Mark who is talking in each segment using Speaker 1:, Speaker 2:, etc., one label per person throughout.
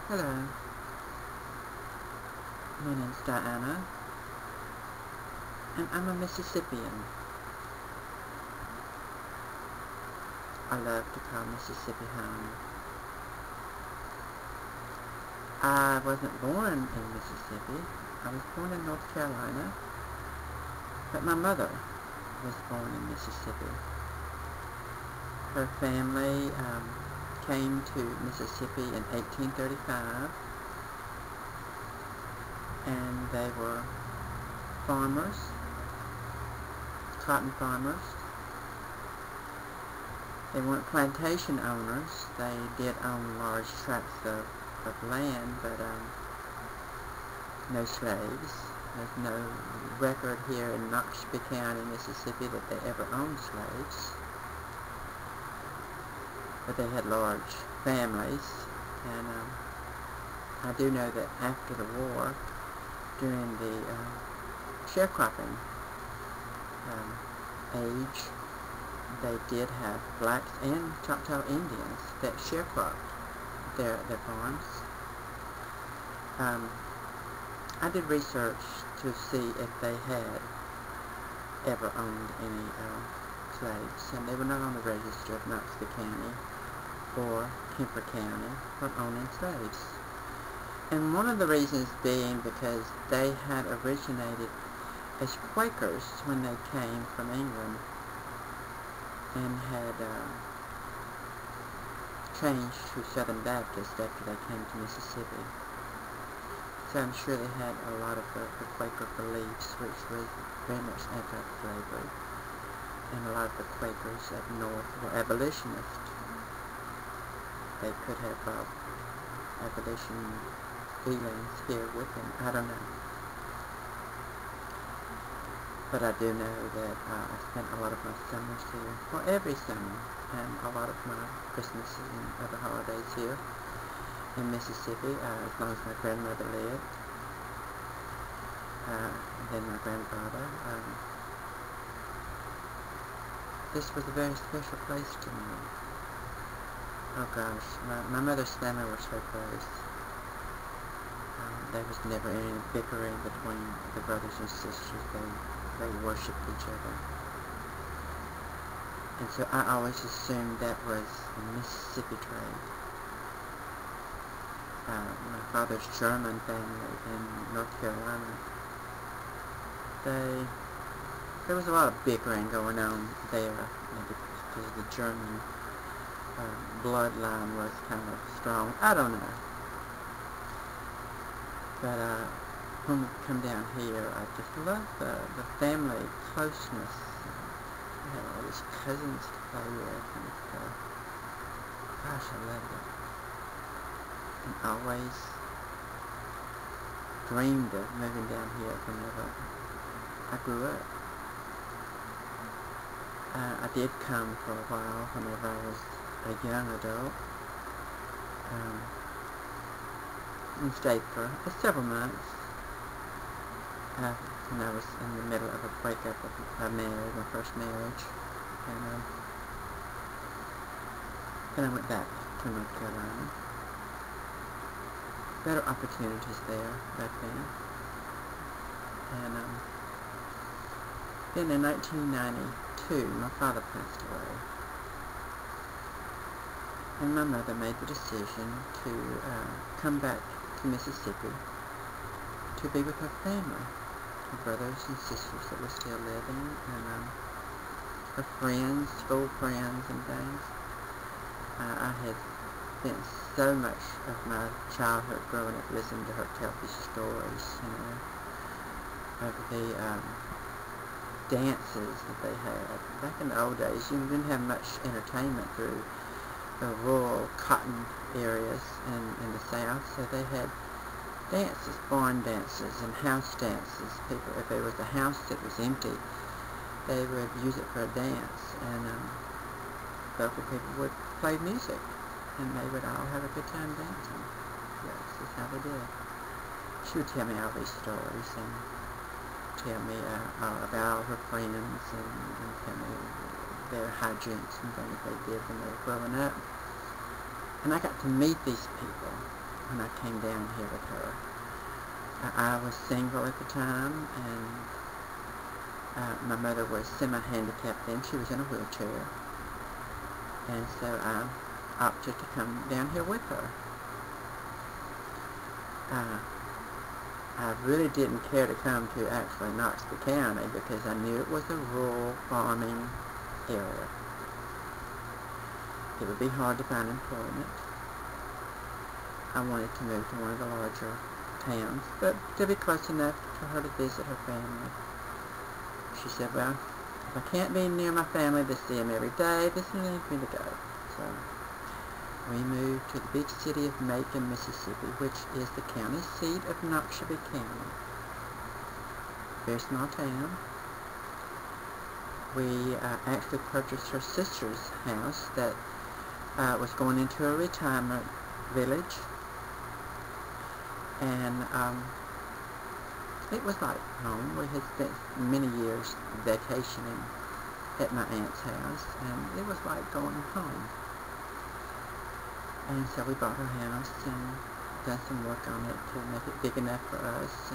Speaker 1: Hello, my name's Diana, and I'm a Mississippian. I love to call Mississippi home. I wasn't born in Mississippi. I was born in North Carolina, but my mother was born in Mississippi. Her family came to Mississippi in 1835, and they were farmers, cotton farmers. They weren't plantation owners. They did own large tracts of land, but no slaves. There's no record here in Noxubee County, Mississippi, that they ever owned slaves. But they had large families, and I do know that after the war, during the sharecropping age, they did have blacks and Choctaw Indians that sharecropped their farms. I did research to see if they had ever owned any slaves, and they were not on the register of Noxubee County or Kemper County for owning slaves. And one of the reasons being because they had originated as Quakers when they came from England and had changed to Southern Baptist after they came to Mississippi. So I'm sure they had a lot of the Quaker beliefs, which was very much anti-slavery. And a lot of the Quakers up north were abolitionists. They could have abolition feelings here with them. I don't know. But I do know that I spent a lot of my summers here, well, every summer, and a lot of my Christmases and other holidays here in Mississippi, as long as my grandmother lived, and then my grandfather. This was a very special place to me. Oh gosh, my mother's family were so close. There was never any bickering between the brothers and sisters. They worshipped each other. And so I always assumed that was a Mississippi trait. My father's German family in North Carolina, there was a lot of bickering going on there, because the German bloodline was kind of strong. I don't know. But when we come down here, I just love the family closeness. I have all these cousins to play with, and gosh, I love it. And always dreamed of moving down here whenever I grew up. I did come for a while whenever I was a young adult, and stayed for several months when I was in the middle of a breakup of my marriage, my first marriage, and then I went back to North Carolina. Better opportunities there back then. And then in 1992, my father passed away. And my mother made the decision to come back to Mississippi to be with her family, her brothers and sisters that were still living, and her friends, school friends and things. I had spent so much of my childhood growing up listening to her tell these stories, of the dances that they had. Back in the old days, you didn't have much entertainment through the rural cotton areas in the South, so they had dances, barn dances and house dances. People, if there was a house that was empty, they would use it for a dance, and local people would play music, and they would all have a good time dancing. This is how they did. She would tell me all these stories, and tell me about all her friends, and tell me their hijinks and things they did when they were growing up. And I got to meet these people when I came down here with her. I was single at the time, and my mother was semi-handicapped then. She was in a wheelchair. And so I opted to come down here with her. I really didn't care to come to actually Knoxville County because I knew it was a rural farming area. It would be hard to find employment. I wanted to move to one of the larger towns, but to be close enough for her to visit her family. She said, well, if I can't be near my family to see them every day, this is need me to go. So we moved to the big city of Macon, Mississippi, which is the county seat of Knoxville County. Very small town. We actually purchased her sister's house that was going into a retirement village. And it was like home. We had spent many years vacationing at my aunt's house, and it was like going home. And so we bought her house and done some work on it to make it big enough for us.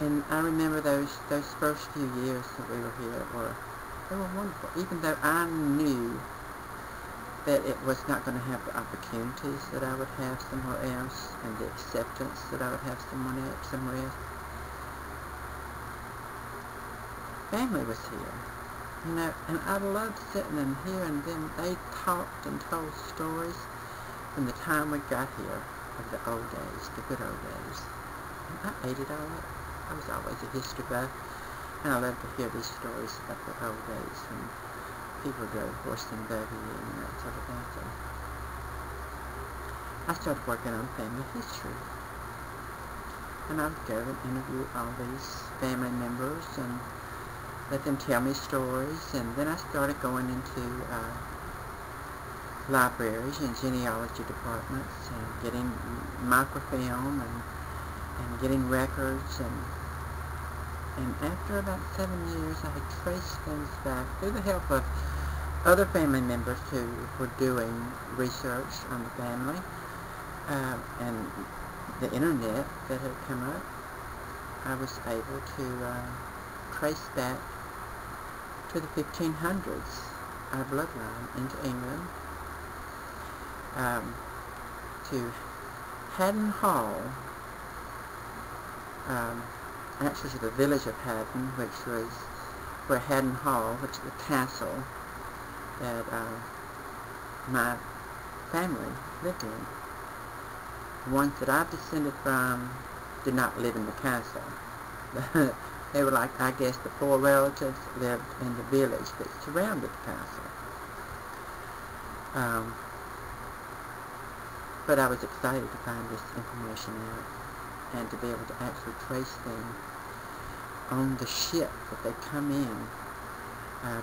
Speaker 1: And I remember those first few years that we were here they were wonderful. Even though I knew that it was not going to have the opportunities that I would have somewhere else, and the acceptance that I would have somewhere else. Family was here, you know, and I loved sitting in here, and then they talked and told stories from the time we got here of the old days, the good old days. And I ate it all up. I was always a history buff, and I loved to hear these stories about the old days when people drove horse and buggy and that sort of thing. So I started working on family history. And I would go and interview all these family members and let them tell me stories. And then I started going into libraries and genealogy departments and getting microfilm and getting records. And after about 7 years, I had traced things back through the help of other family members who were doing research on the family, and the internet that had come up. I was able to trace back to the 1500s, our bloodline into England, to Haddon Hall, actually to the village of Haddon, which was where Haddon Hall, which is the castle that my family lived in. The ones that I've descended from did not live in the castle. They were like, I guess, the poor relatives lived in the village that surrounded the castle. But I was excited to find this information out and to be able to actually trace them on the ship that they come in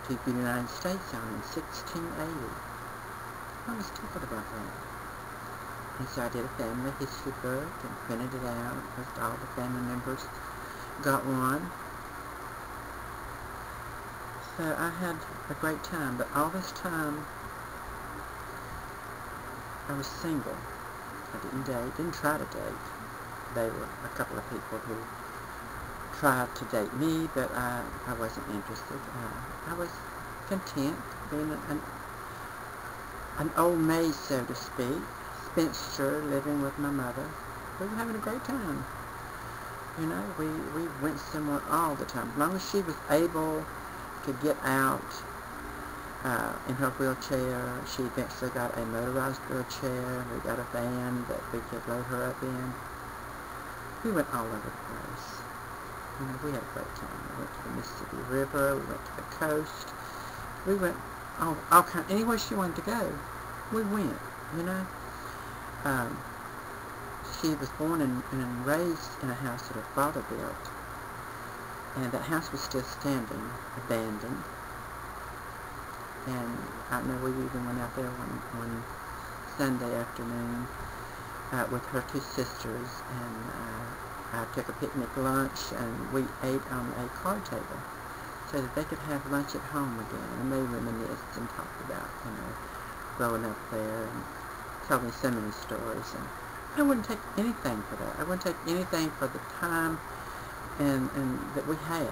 Speaker 1: to the United States on in 1680. I was tickled about that. And so I did a family history book and printed it out. Most all the family members got one. So I had a great time, but all this time I was single. I didn't date, didn't try to date. There were a couple of people who tried to date me, but I wasn't interested. I was content being an old maid, so to speak, spinster, living with my mother. We were having a great time. You know, we went somewhere all the time. As long as she was able to get out in her wheelchair, she eventually got a motorized wheelchair. We got a van that we could load her up in. We went all over the place. You know, we had a great time. We went to the Mississippi River. We went to the coast. We went all kind. Anywhere she wanted to go, we went. You know. She was born and raised in a house that her father built, and that house was still standing, abandoned. And I know we even went out there one Sunday afternoon with her two sisters, and I took a picnic lunch, and we ate on a card table so that they could have lunch at home again. And they reminisced and talked about, you know, growing up there, and told me so many stories, and I wouldn't take anything for that. I wouldn't take anything for the time and that we had.